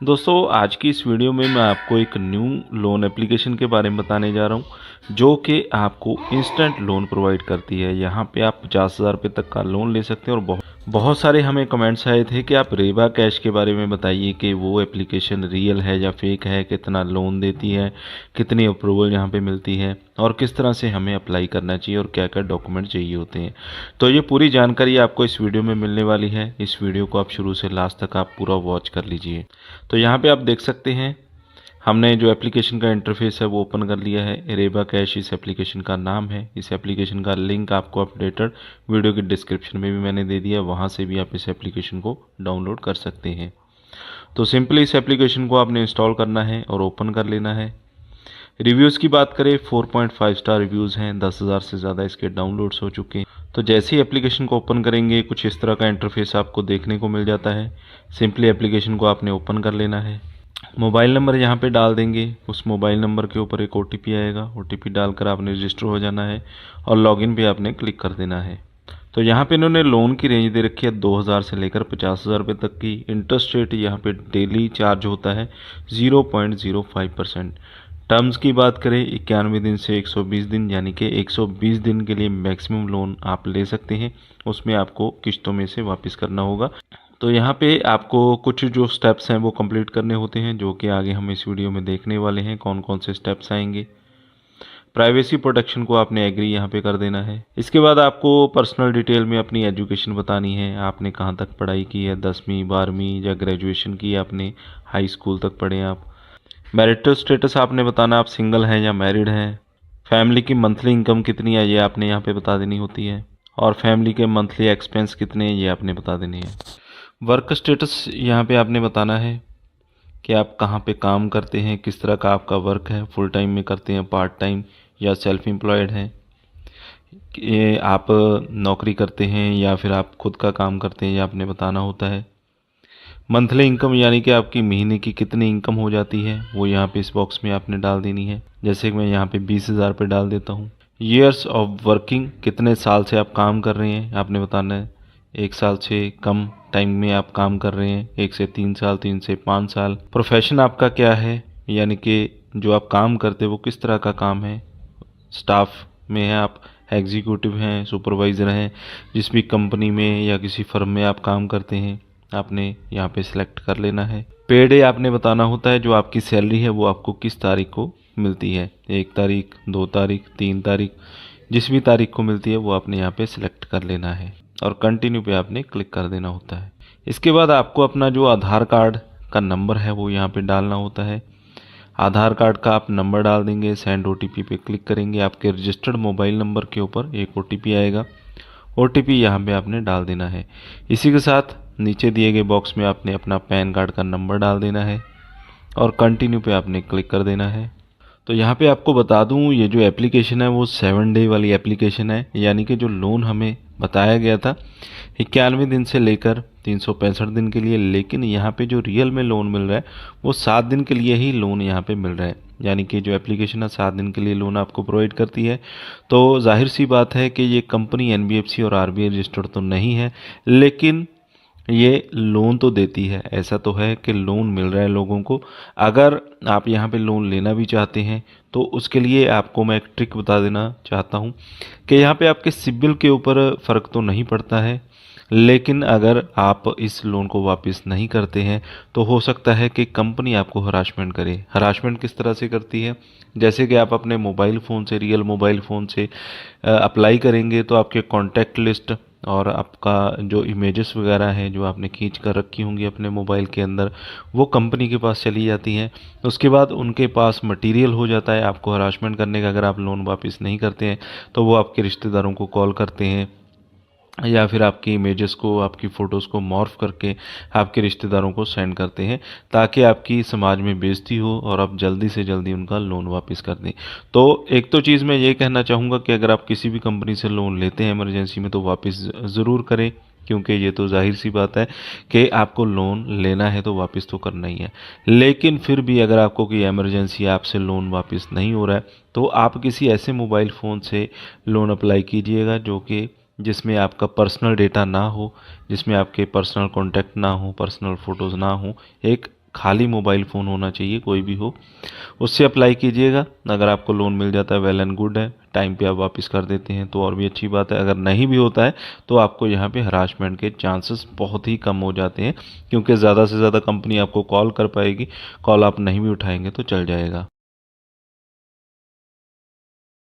दोस्तों आज की इस वीडियो में मैं आपको एक न्यू लोन एप्लीकेशन के बारे में बताने जा रहा हूं जो कि आपको इंस्टेंट लोन प्रोवाइड करती है। यहां पे आप 50,000 रुपये तक का लोन ले सकते हैं। और बहुत सारे हमें कमेंट्स आए थे कि आप रेबा कैश के बारे में बताइए कि वो एप्लीकेशन रियल है या फेक है, कितना लोन देती है, कितनी अप्रूवल यहाँ पे मिलती है और किस तरह से हमें अप्लाई करना चाहिए और क्या क्या डॉक्यूमेंट चाहिए होते हैं। तो ये पूरी जानकारी आपको इस वीडियो में मिलने वाली है। इस वीडियो को आप शुरू से लास्ट तक आप पूरा वॉच कर लीजिए। तो यहाँ पे आप देख सकते हैं हमने जो एप्लीकेशन का इंटरफेस है वो ओपन कर लिया है। रेबा कैश इस एप्लीकेशन का नाम है। इस एप्लीकेशन का लिंक आपको अपडेटेड वीडियो के डिस्क्रिप्शन में भी मैंने दे दिया है, वहाँ से भी आप इस एप्लीकेशन को डाउनलोड कर सकते हैं। तो सिंपली इस एप्लीकेशन को आपने इंस्टॉल करना है और ओपन कर लेना है। रिव्यूज़ की बात करें 4.5 स्टार रिव्यूज़ हैं, 10,000 से ज़्यादा इसके डाउनलोड्स हो चुके हैं। तो जैसे ही एप्लीकेशन को ओपन करेंगे कुछ इस तरह का इंटरफेस आपको देखने को मिल जाता है। सिंपली एप्लीकेशन को आपने ओपन कर लेना है। मोबाइल नंबर यहाँ पे डाल देंगे। उस मोबाइल नंबर के ऊपर एक OTP आएगा। OTP डालकर आपने रजिस्टर हो जाना है और लॉगिन पे आपने क्लिक कर देना है। तो यहाँ पे इन्होंने लोन की रेंज दे रखी है 2,000 से लेकर 50,000 रुपये तक की। इंटरेस्ट रेट यहाँ पे डेली चार्ज होता है 0.05%। टर्म्स की बात करें 91 दिन से 120 दिन, यानी कि 120 दिन के लिए मैक्सिमम लोन आप ले सकते हैं। उसमें आपको किस्तों में से वापस करना होगा। तो यहाँ पे आपको कुछ जो स्टेप्स हैं वो कंप्लीट करने होते हैं, जो कि आगे हम इस वीडियो में देखने वाले हैं कौन कौन से स्टेप्स आएंगे। प्राइवेसी प्रोटेक्शन को आपने एग्री यहाँ पे कर देना है। इसके बाद आपको पर्सनल डिटेल में अपनी एजुकेशन बतानी है। आपने कहाँ तक पढ़ाई की है, 10वीं 12वीं या ग्रेजुएशन की है आपने, हाई स्कूल तक पढ़े हैं आप। मैरिटल स्टेटस आपने बताना, आप सिंगल हैं या मैरिड हैं। फैमिली की मंथली इनकम कितनी है ये आपने यहाँ पे बता देनी होती है। और फैमिली के मंथली एक्सपेंस कितने हैं ये आपने बता देने हैं। वर्क स्टेटस यहाँ पे आपने बताना है कि आप कहाँ पे काम करते हैं, किस तरह का आपका वर्क है, फुल टाइम में करते हैं, पार्ट टाइम या सेल्फ एम्प्लॉयड हैं, कि आप नौकरी करते हैं या फिर आप खुद का काम करते हैं, ये आपने बताना होता है। मंथली इनकम यानी कि आपकी महीने की कितनी इनकम हो जाती है वो यहाँ पे इस बॉक्स में आपने डाल देनी है। जैसे कि मैं यहाँ पे 20,000 पे डाल देता हूँ। ईयर्स ऑफ वर्किंग, कितने साल से आप काम कर रहे हैं आपने बताना है। 1 साल से कम टाइम में आप काम कर रहे हैं, 1 से 3 साल, 3 से 5 साल। प्रोफेशन आपका क्या है, यानी कि जो आप काम करते हैं वो किस तरह का काम है। स्टाफ में है आप, एग्जीक्यूटिव हैं, सुपरवाइज़र हैं, जिस भी कंपनी में या किसी फर्म में आप काम करते हैं आपने यहाँ पे सिलेक्ट कर लेना है। पे डे आपने बताना होता है, जो आपकी सैलरी है वो आपको किस तारीख को मिलती है, 1 तारीख, 2 तारीख, 3 तारीख, जिस भी तारीख को मिलती है वो आपने यहाँ पे सिलेक्ट कर लेना है और कंटिन्यू पे आपने क्लिक कर देना होता है। इसके बाद आपको अपना जो आधार कार्ड का नंबर है वो यहाँ पे डालना होता है। आधार कार्ड का आप नंबर डाल देंगे, सेंड OTP पे क्लिक करेंगे, आपके रजिस्टर्ड मोबाइल नंबर के ऊपर एक OTP आएगा। OTP यहाँ पे आपने डाल देना है। इसी के साथ नीचे दिए गए बॉक्स में आपने अपना पैन कार्ड का नंबर डाल देना है और कंटिन्यू पे आपने क्लिक कर देना है। तो यहाँ पे आपको बता दूँ ये जो एप्लीकेशन है वो 7 डे वाली एप्लीकेशन है, यानी कि जो लोन हमें बताया गया था 91 दिन से लेकर 365 दिन के लिए, लेकिन यहाँ पे जो रियल में लोन मिल रहा है वो 7 दिन के लिए ही लोन यहाँ पे मिल रहा है। यानी कि जो एप्लीकेशन है 7 दिन के लिए लोन आपको प्रोवाइड करती है। तो जाहिर सी बात है कि ये कंपनी NBFC और RBI रजिस्टर्ड तो नहीं है, लेकिन ये लोन तो देती है। ऐसा तो है कि लोन मिल रहा है लोगों को। अगर आप यहाँ पे लोन लेना भी चाहते हैं तो उसके लिए आपको मैं एक ट्रिक बता देना चाहता हूँ कि यहाँ पे आपके सिबिल के ऊपर फ़र्क तो नहीं पड़ता है, लेकिन अगर आप इस लोन को वापस नहीं करते हैं तो हो सकता है कि कंपनी आपको हरासमेंट करे। हरासमेंट किस तरह से करती है, जैसे कि आप अपने मोबाइल फ़ोन से, रियल मोबाइल फ़ोन से अप्लाई करेंगे तो आपके कॉन्टैक्ट लिस्ट और आपका जो इमेजेस वगैरह हैं जो आपने खींच कर रखी होंगी अपने मोबाइल के अंदर, वो कंपनी के पास चली जाती हैं। उसके बाद उनके पास मटेरियल हो जाता है आपको हरासमेंट करने का। अगर आप लोन वापस नहीं करते हैं तो वो आपके रिश्तेदारों को कॉल करते हैं या फिर आपकी इमेजेस को, आपकी फ़ोटोज़ को मॉर्फ करके आपके रिश्तेदारों को सेंड करते हैं, ताकि आपकी समाज में बेइज्जती हो और आप जल्दी से जल्दी उनका लोन वापस कर दें। तो एक तो चीज़ मैं ये कहना चाहूँगा कि अगर आप किसी भी कंपनी से लोन लेते हैं इमरजेंसी में तो वापस ज़रूर करें, क्योंकि ये तो जाहिर सी बात है कि आपको लोन लेना है तो वापस तो करना ही है। लेकिन फिर भी अगर आपको कोई इमरजेंसी, आपसे लोन वापस नहीं हो रहा है, तो आप किसी ऐसे मोबाइल फ़ोन से लोन अप्लाई कीजिएगा जो कि जिसमें आपका पर्सनल डेटा ना हो, जिसमें आपके पर्सनल कॉन्टैक्ट ना हो, पर्सनल फ़ोटोज़ ना हो। एक खाली मोबाइल फ़ोन होना चाहिए, कोई भी हो, उससे अप्लाई कीजिएगा। अगर आपको लोन मिल जाता है वेल एंड गुड है, टाइम पे आप वापस कर देते हैं तो और भी अच्छी बात है। अगर नहीं भी होता है तो आपको यहाँ पे हरासमेंट के चांसेस बहुत ही कम हो जाते हैं, क्योंकि ज़्यादा से ज़्यादा कंपनी आपको कॉल कर पाएगी, कॉल आप नहीं भी उठाएंगे तो चल जाएगा।